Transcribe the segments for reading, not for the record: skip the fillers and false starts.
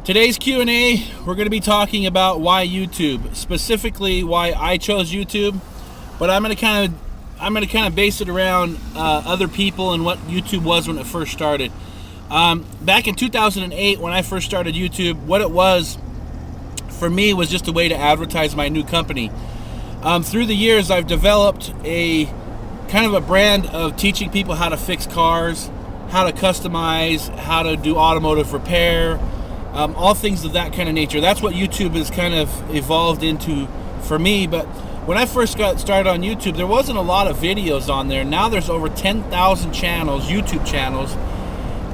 Today's Q&A, we're going to be talking about why YouTube, specifically why I chose YouTube, but I'm going to kind of base it around other people and what YouTube was when it first started. Back in 2008, when I first started YouTube, what it was for me was just a way to advertise my new company. Through the years, I've developed a kind of a brand of teaching people how to fix cars, how to customize, how to do automotive repair, all things of that kind of nature. That's what YouTube has kind of evolved into for me. But when I first got started on YouTube, there wasn't a lot of videos on there. Now there's over 10,000 channels, YouTube channels.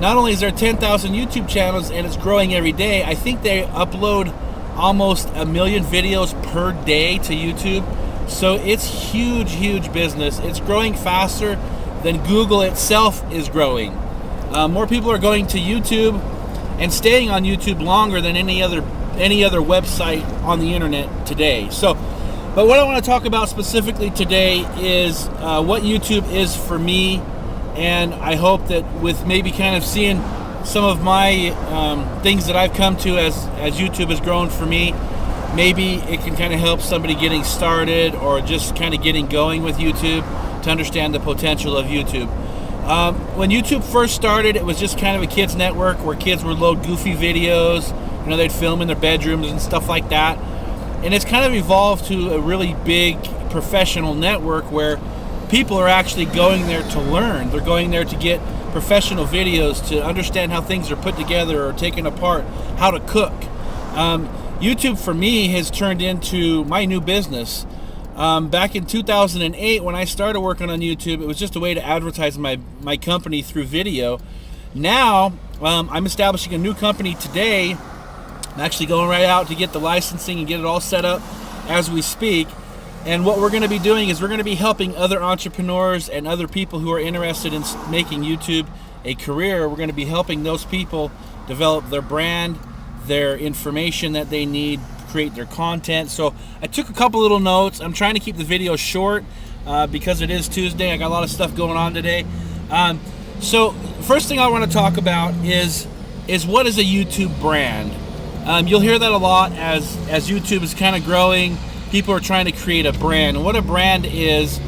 Not only is there 10,000 YouTube channels and it's growing every day, I think they upload almost 1 million videos per day to YouTube. So it's huge business. It's growing faster than Google itself is growing. More people are going to YouTube and staying on YouTube longer than any other website on the internet today. But what I want to talk about specifically today is what YouTube is for me, and I hope that with maybe kind of seeing some of my things that I've come to as YouTube has grown for me, maybe it can kind of help somebody getting started or just kind of getting going with YouTube to understand the potential of YouTube. When YouTube first started, it was just kind of a kids network where kids would load goofy videos. You know, they'd film in their bedrooms and stuff like that. And it's kind of evolved to a really big professional network where people are actually going there to learn. They're going there to get professional videos, to understand how things are put together or taken apart, how to cook. YouTube for me has turned into my new business. Back in 2008, when I started working on YouTube, it was just a way to advertise my company through video. Now, I'm establishing a new company today. I'm actually going right out to get the licensing and get it all set up as we speak. And what we're going to be doing is we're going to be helping other entrepreneurs and other people who are interested in making YouTube a career. We're going to be helping those people develop their brand, their information that they need, create their content. So I took a couple little notes. I'm trying to keep the video short because it is Tuesday. I got a lot of stuff going on today. So first thing I want to talk about is what is a YouTube brand? You'll hear that a lot as YouTube is kind of growing. People are trying to create a brand. And what a brand is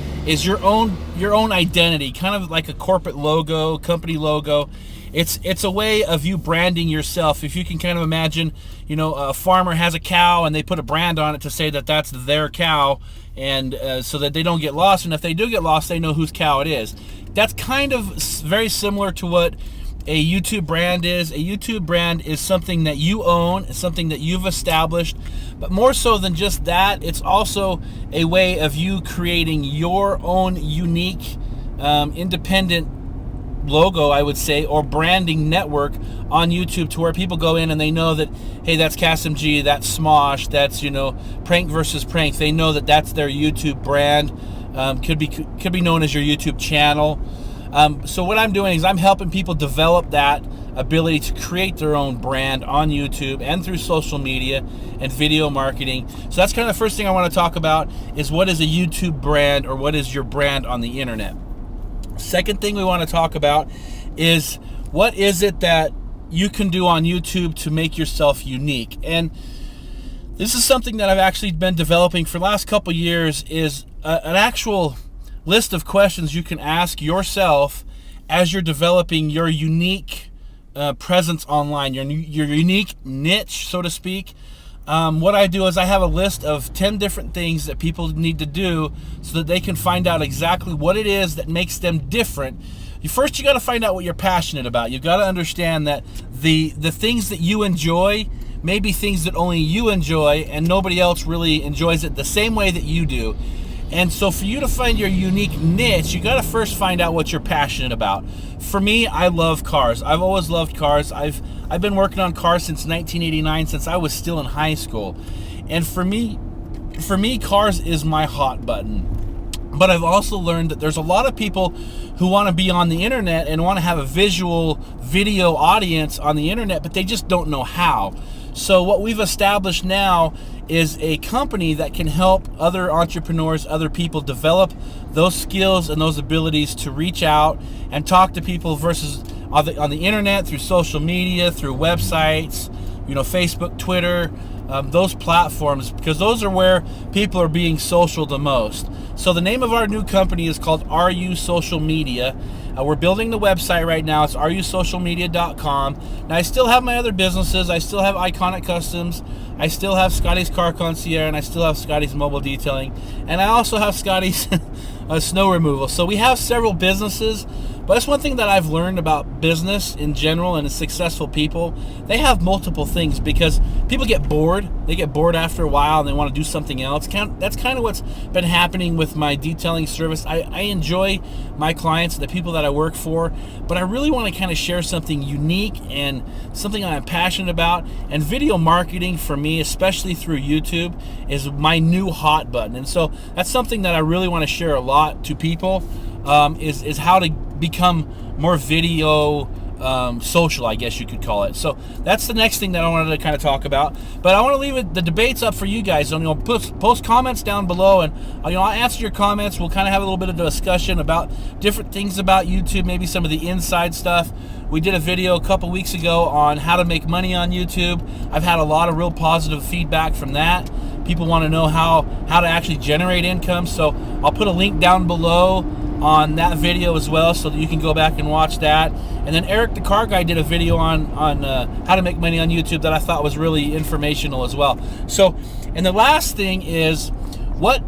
your own identity, kind of like a corporate logo, company logo. It's a way of you branding yourself. If you can kind of imagine, you know, a farmer has a cow and they put a brand on it to say that that's their cow, and so that they don't get lost. And if they do get lost, they know whose cow it is. That's kind of very similar to what a YouTube brand is. A YouTube brand is something that you own, it's something that you've established. But more so than just that, it's also a way of you creating your own unique, independent logo, I would say, or branding network on YouTube, to where people go in and they know that, hey, that's CasMG, that's Smosh, that's, you know, Prank versus Prank. They know that that's their YouTube brand. Could be known as your YouTube channel. So what I'm doing is I'm helping people develop that ability to create their own brand on YouTube and through social media and video marketing. So that's kind of the first thing I want to talk about, is what is a YouTube brand, or what is your brand on the internet. Second thing we want to talk about is what is it that you can do on YouTube to make yourself unique. And this is something that I've actually been developing for the last couple years, is an actual list of questions you can ask yourself as you're developing your unique presence online, your unique niche, so to speak. What I do is I have a list of 10 different things that people need to do so that they can find out exactly what it is that makes them different. First, you got to find out what you're passionate about. You've got to understand that the things that you enjoy may be things that only you enjoy, and nobody else really enjoys it the same way that you do. And so for you to find your unique niche, you got to first find out what you're passionate about. For me, I love cars. I've always loved cars. I've been working on cars since 1989, since I was still in high school. And for me, cars is my hot button. But I've also learned that there's a lot of people who want to be on the internet and want to have a visual video audience on the internet, but they just don't know how. So what we've established now is a company that can help other entrepreneurs, other people develop those skills and those abilities to reach out and talk to people versus on the internet, through social media, through websites, Facebook, Twitter, those platforms, because those are where people are being social the most. So the name of our new company is called RU Social Media. We're building the website right now. It's rusocialmedia.com. Now, I still have my other businesses. I still have Iconic Customs. I still have Scotty's Car Concierge, and I still have Scotty's Mobile Detailing. And I also have Scotty's Snow Removal. So we have several businesses. But that's one thing that I've learned about business in general and successful people. They have multiple things because people get bored. They get bored after a while and they want to do something else. That's kind of what's been happening with my detailing service. I enjoy my clients, the people that I work for, but I really want to kind of share something unique and something I'm passionate about. And video marketing for me, especially through YouTube, is my new hot button. And so that's something that I really want to share a lot to people, is how to become more video social, I guess you could call it. So that's the next thing that I wanted to kind of talk about. But I want to leave the debates up for you guys. Post comments down below, and I'll answer your comments. We'll kind of have a little bit of a discussion about different things about YouTube, maybe some of the inside stuff. We did a video a couple weeks ago on how to make money on YouTube. I've had a lot of real positive feedback from that. People want to know how to actually generate income. So I'll put a link down below on that video as well, so that you can go back and watch that. And then Eric the Car Guy did a video on how to make money on YouTube that I thought was really informational as well. So, and the last thing is, what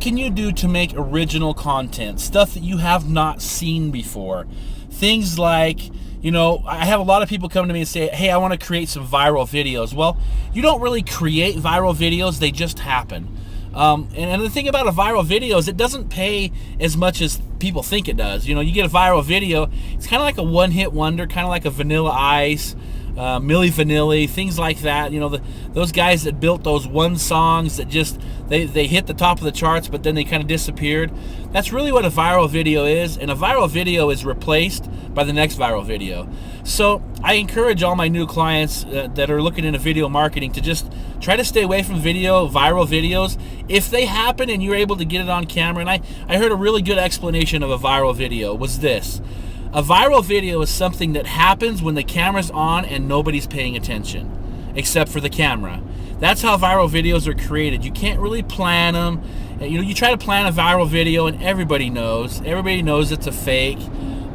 can you do to make original content, stuff that you have not seen before? Things like, I have a lot of people come to me and say, hey, I want to create some viral videos. Well, you don't really create viral videos, they just happen. And the thing about a viral video is it doesn't pay as much as people think it does. You get a viral video, it's kind of like a one-hit wonder, kind of like a Vanilla Ice, Milli Vanilli, things like that. Those guys that built those one songs that just, they hit the top of the charts, but then they kind of disappeared. That's really what a viral video is, and a viral video is replaced by the next viral video. So I encourage all my new clients that are looking into video marketing to just try to stay away from viral videos. If they happen and you're able to get it on camera, and I heard a really good explanation of a viral video was this. A viral video is something that happens when the camera's on and nobody's paying attention, except for the camera. That's how viral videos are created. You can't really plan them. You try to plan a viral video and everybody knows it's a fake.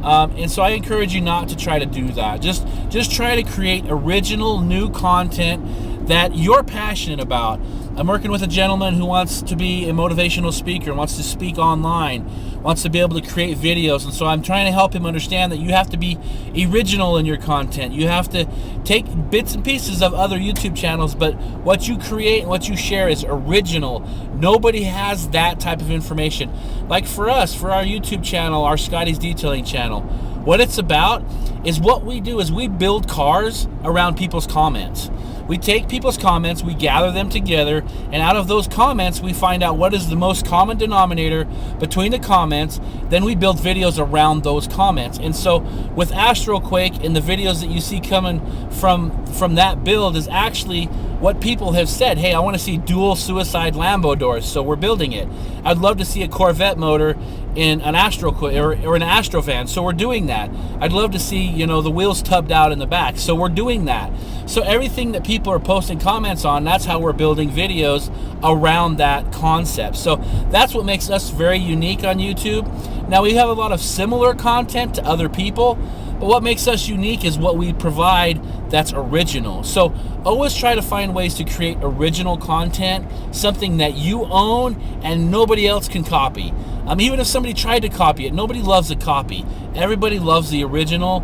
And so I encourage you not to try to do that. Just try to create original new content that you're passionate about. I'm working with a gentleman who wants to be a motivational speaker, wants to speak online, wants to be able to create videos, and so I'm trying to help him understand that you have to be original in your content. You have to take bits and pieces of other YouTube channels, but what you create and what you share is original. Nobody has that type of information. Like for us, for our YouTube channel, our Scotty's Detailing channel, what it's about is what we do is we build cars around people's comments. We take people's comments, we gather them together, and out of those comments, we find out what is the most common denominator between the comments. Then we build videos around those comments. And so with AstroQuake and the videos that you see coming from that build is actually what people have said. Hey, I want to see dual suicide Lambo doors, so we're building it. I'd love to see a Corvette motor in an AstroQuake or an Astrovan, so we're doing that. I'd love to see, the wheels tubbed out in the back, so we're doing that. So everything that people are posting comments on, that's how we're building videos around that concept. So that's what makes us very unique on YouTube. Now, we have a lot of similar content to other people, but what makes us unique is what we provide that's original. So always try to find ways to create original content, something that you own and nobody else can copy. Even if somebody tried to copy it, nobody loves a copy. Everybody loves the original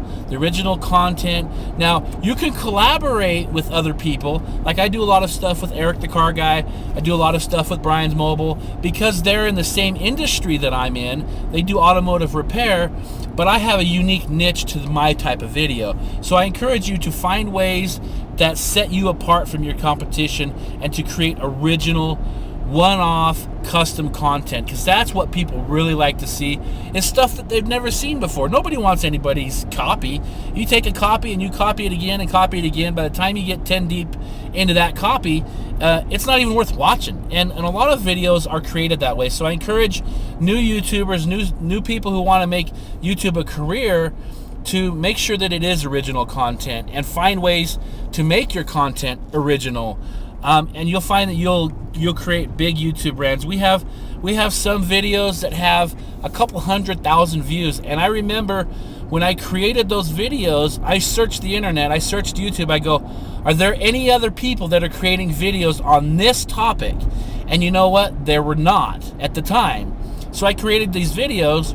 content. Now, you can collaborate with other people. Like I do a lot of stuff with Eric the Car Guy. I do a lot of stuff with Brian's Mobile because they're in the same industry that I'm in. They do automotive repair, but I have a unique niche to my type of video. So I encourage you to find ways that set you apart from your competition and to create original, one-off, custom content, because that's what people really like to see, is stuff that they've never seen before. Nobody wants anybody's copy. You take a copy and you copy it again and copy it again. By the time you get 10 deep into that copy, it's not even worth watching. And a lot of videos are created that way. So I encourage new YouTubers, new people who want to make YouTube a career, to make sure that it is original content and find ways to make your content original. And you'll find that you'll create big YouTube brands. We have some videos that have a couple 100,000 views, and I remember when I created those videos, I searched the internet, I searched YouTube, I go, are there any other people that are creating videos on this topic? And you know what? There were not at the time. So I created these videos,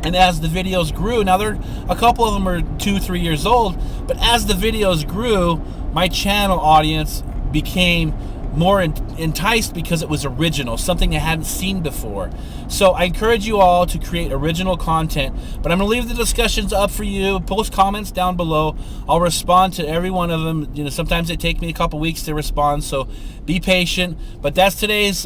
and as the videos grew, now a couple of them are 2-3 years old, but as the videos grew, my channel audience became more enticed because it was original, something they hadn't seen before. So I encourage you all to create original content, but I'm gonna leave the discussions up for you. Post comments down below. I'll respond to every one of them. You know, sometimes they take me a couple weeks to respond, so be patient. But that's today's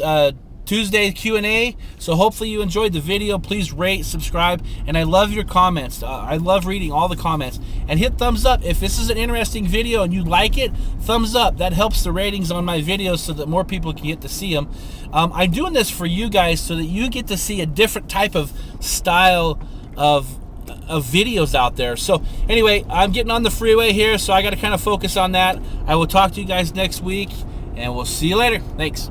Tuesday Q&A. So hopefully you enjoyed the video. Please rate, subscribe, and I love your comments. I love reading all the comments. And hit thumbs up if this is an interesting video and you like it. Thumbs up. That helps the ratings on my videos so that more people can get to see them. I'm doing this for you guys so that you get to see a different type of style of videos out there. So anyway, I'm getting on the freeway here, so I got to kind of focus on that. I will talk to you guys next week, and we'll see you later. Thanks.